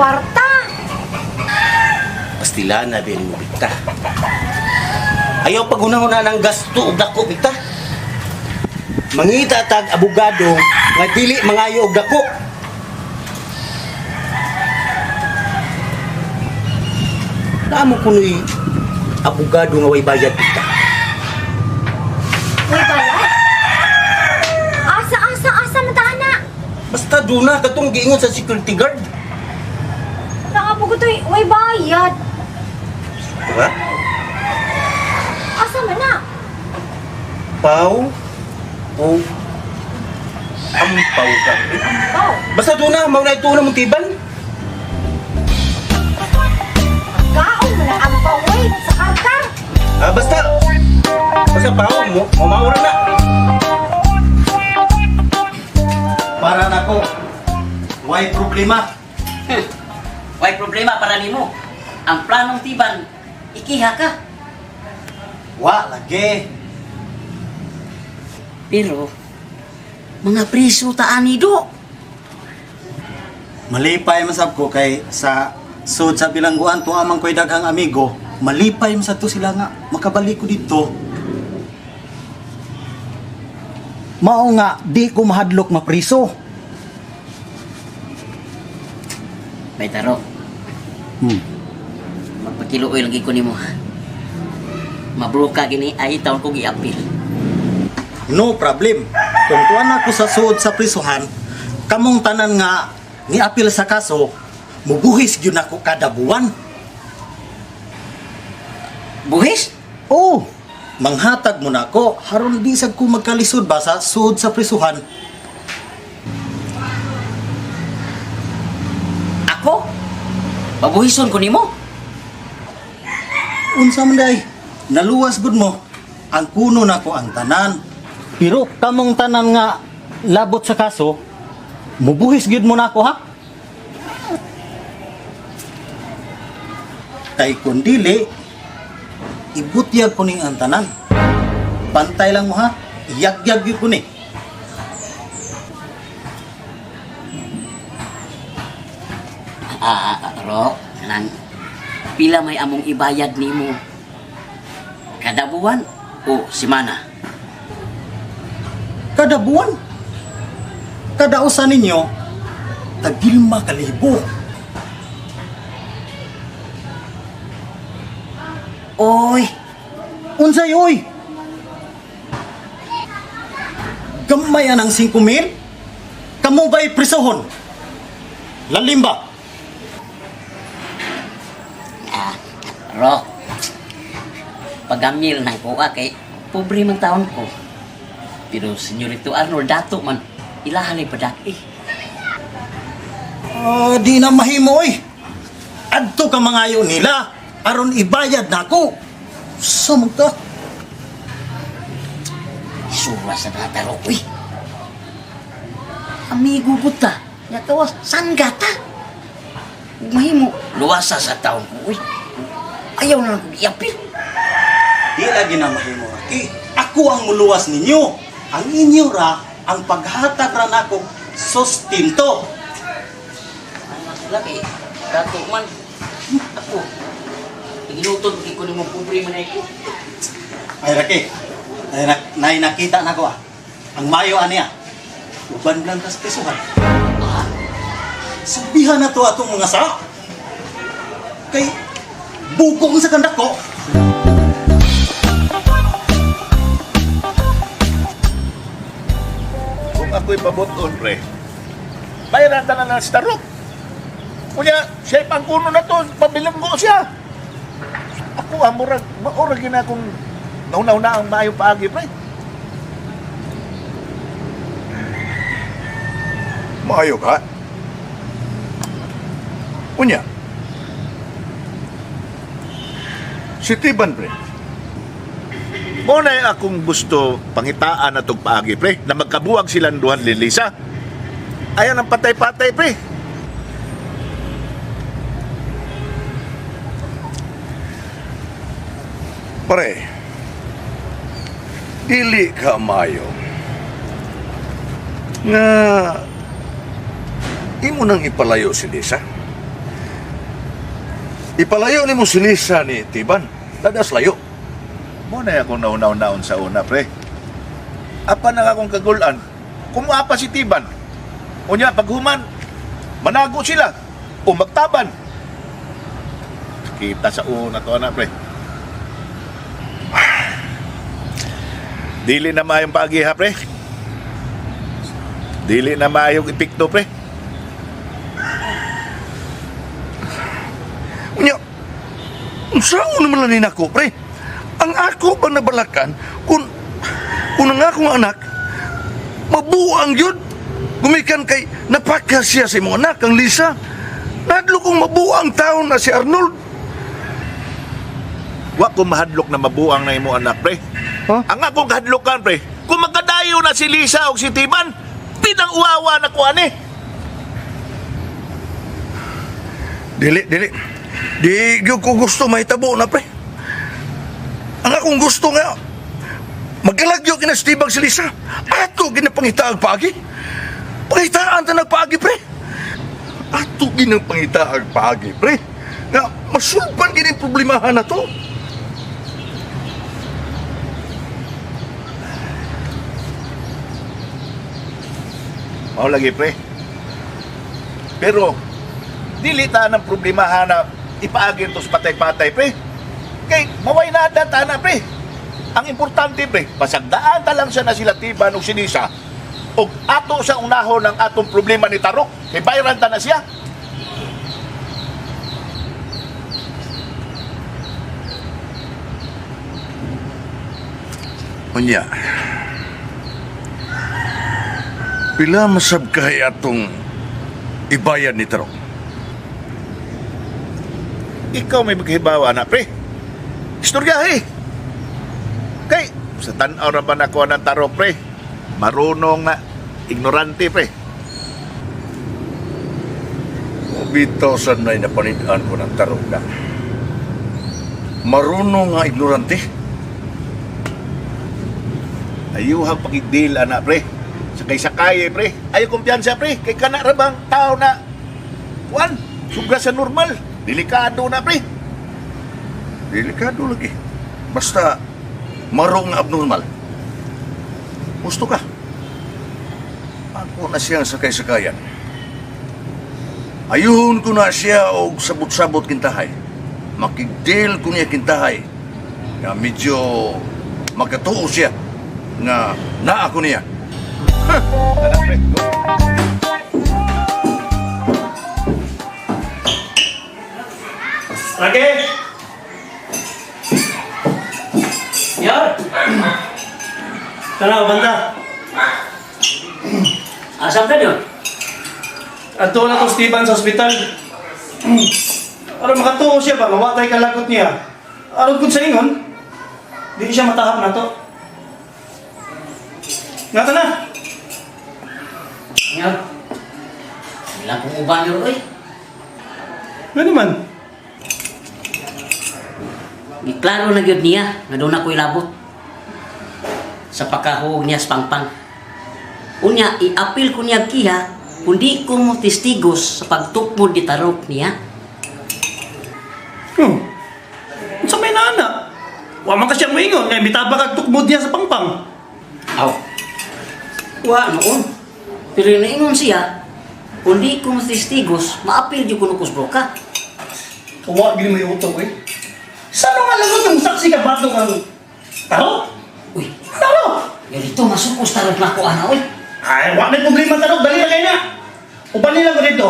kwarta. Pastila na din mo, Bita. Ayaw pag-una-una ng gasto o dako, Bita. Mangita tag abogado nga dili mangayo og dako. Namo kunoy abogado nga way bayad, Bita. Way bayad? Asa na tana? Basta doon na katong giingon sa security guard. Nakapugo to way bayad. Diba? Asa man na? Pau o ampaw ka. Oh, Basta doon na, maunay ito na mong tiban. kaon mo na ang paway sa karkar. Basta pau mo, maura na. Para na ko, why problema? Way problema para nimo. Ang planong tiban, ikiha ka. Wa, lagi. Pero, mga priso taani do. Malipay masab ko kay sa sud sa bilangguan to amang ko'y daghang amigo, malipay masab to sila nga makabalik ko dito. Mao nga di ko mahadlok mapriso. May taro, magpakiluoy lagi ko nimo. Mabroka gini ay taon ko giapil. No problem. Kung tuwan ako sa sud sa prisuhan, kamong tanan nga niapil sa kaso, mubuhis gyud ako kada buwan. Buhis? Oh, manghatag mo na ako haron di sad ko magkalisod ba sa sud sa prisuhan. Ako? Babuhison ko nimo? Unsa man day? Naluwas gud mo. Ang kuno nako ang tanan. Pero kamong tanan nga labot sa kaso, mubuhis gud mo nako ha. Kay kun dili, ibutyag ko ning ang tanan. Pantay lang mo ha. Iyagyag gyud ko ni. Ro, nang pila may among ibayad nimo? Kada buwan o simana? Kada buwan, kada usa ninyo, tag 5,000. Oy, Unsay oy? Gamay anang 5,000? Kamo ba'y prisohon? Lalim ba? Ro, pagamil ng kuha kay pobre man taon ko. Pero Senyorito Arnold, dato man, ilahalay padaki. Di na mahimo oy. Adto ka mangayo nila aron ibayad nako. Samang ka. Isura sa nataro, uy. Amigo ko ta, nakawas, sanggata. Mahimo, luwasa sa taon ko, uy. Ayaw na lang kong iapil. Di lagi na mahimo. Ako ang muluwas ninyo. Ang inyo ra ang paghatag ra nako sustento. Ang masulaki, dato man, ako. Iginutod ko ni mo pobre man ako. Ay Raki. Nay nakita na ko ah. Ang mayo aniya. Uban lang tas pisuhan. Subihan na to atong mga sa. Kay bugong sa kandak ko. Kung ako'y pabuton, pre, bayaran ta na ng starok. Kunya, siya pang kuno na to, pabilanggo siya. Ako, maurag yun akong nauna-una ang maayong paagi, pre. Maayo ka? Kunya, si Tiban, pre. Muna akong gusto pangitaan na itong paagi, pre, na magkabuwag silang duhan lilisa. Ayan ang patay-patay, pre. Pre, dili ka mayo. Nga, imo nang ipalayo si Lisa. Ipalayo ni mo si Lisa ni Tiban. Dadas layo. Muna akong naunaw-naon sa una, pre. Apa na akong kagulan. Kumuha pa si Tiban. Unya, paghuman, manago sila. O magtaban. Kita sa una to, pre. Dili na maayong pagi, ha, pre. Dili na maayong epekto, pre. Unya, saan naman lanin ako, pre? Ang ako ba nabalakan kung ang akong anak mabuang yun? Gumikan kay napaka siya sa imong anak, ang Lisa. Nadlo kong mabuang taon na si Arnold. Wa ko mahadlok na mabuang na imo anak, pre. Huh? Ang akong kahadlokan, pre, kung magkadayo na si Lisa o si Tiban, pinang uwawa na ko, ani. Dili. Di ko gusto mahitabo na, pre. Ang akong gusto nga, magkalagyo kinastibag si Lisa. Ato ginapangitaag pagi. Pangitaan ta nagpaagi, pre. Ato ginapangitaag pagi, pre. Nga, masulpan gini problemahan na to. Mao lagi, pre. Pero, dili ta ng problemahan na ipaagin to sa patay-patay, pre. Kay, maway na ta na, pre. Ang importante, pre, pasagdaan ta lang siya na sila Tiban o si Lisa o ato sa unahon ng atong problema ni Tarok. Kay bayaran ta na siya. Unya, pila masab kahay atong ibayad ni Tarok? Ikaw may maghibawa na, pre. Istoryahe. Kay, sa tanaw na ba na ko ng Tarok, pre? Marunong na, ignorante, pre. Bitaw sa nay napanidaan ko ng Tarok na. Marunong nga ignorante. Ayuhang pagidil, anak, pre. Sakay-sakay, pre. Ayaw kumpiyansa, pre. Kay kana rabang tao na, Juan, suga sa normal. Delikado na, pre. Delikado lagi. Basta, marong nga abnormal. Gusto ka? Ako na siyang sakay-sakayan. Ayuhon ko na siya og sabot-sabot kintahay. Makigdil ko niya kintahay. Nga medyo magkatuo siya. Nga naa ko niya. Anak, pre. Go. Lagi! Yar! Kana, banda? Asam ka yun? Ato na to Steven sa ospital. Aron makatuo siya ba, mawatay kalagot niya. Aron kung sa ingon, di siya matahap na to. Nga na! Ngayon. Wala kong uban yun, oy. Nga naman. Giklaro na gyud niya nga doon ako ilabot sa pagkahuog niya sa pangpang. Unya, i-apil ko niya kiha kundi ko mo testigos sa pagtukmod di Tarok niya. Sa may nana. Wa man ka siyang maingon, kaya mitabak ang tukmod niya sa pangpang. Aw. Wa noon. Pero naingon siya, kundi ko mo testigos, maapil di ko nukos broka. Kawa, gini may utong eh. Saan nga lagot yung saksi ka bato ng Tarok? Uy, Tarok! yan ito, masukos Tarok na ako, ana, uy. Ay, wak may problema Tarok, dali na kayo na. Uban nila ko dito.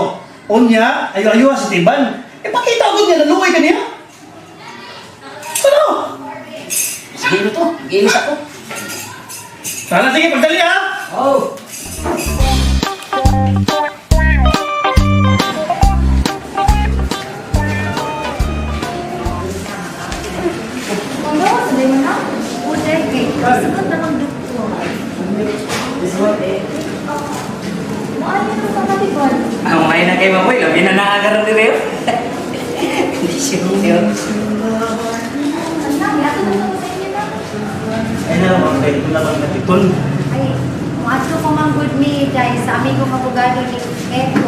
Unya, ayo-ayo sa Tiban. Ipakita ko niya, naluway ka niya. Tarok! Sige na to, gilis ako. Sana, sige, pagdali ha! Oh. Ano, sabi mo na? Uday, kay sagot na ng doktor. Maali na sa katiban. Ang may na kay Mamoy, labi na nakakaroon ni Reo. Hindi siya yun. Ang dami, ato na sa inyo na. Ay na, mabay ko lang ang natipon. Ay, kung ato ko mang good me, guys, sa amin kong abogado ni Eto,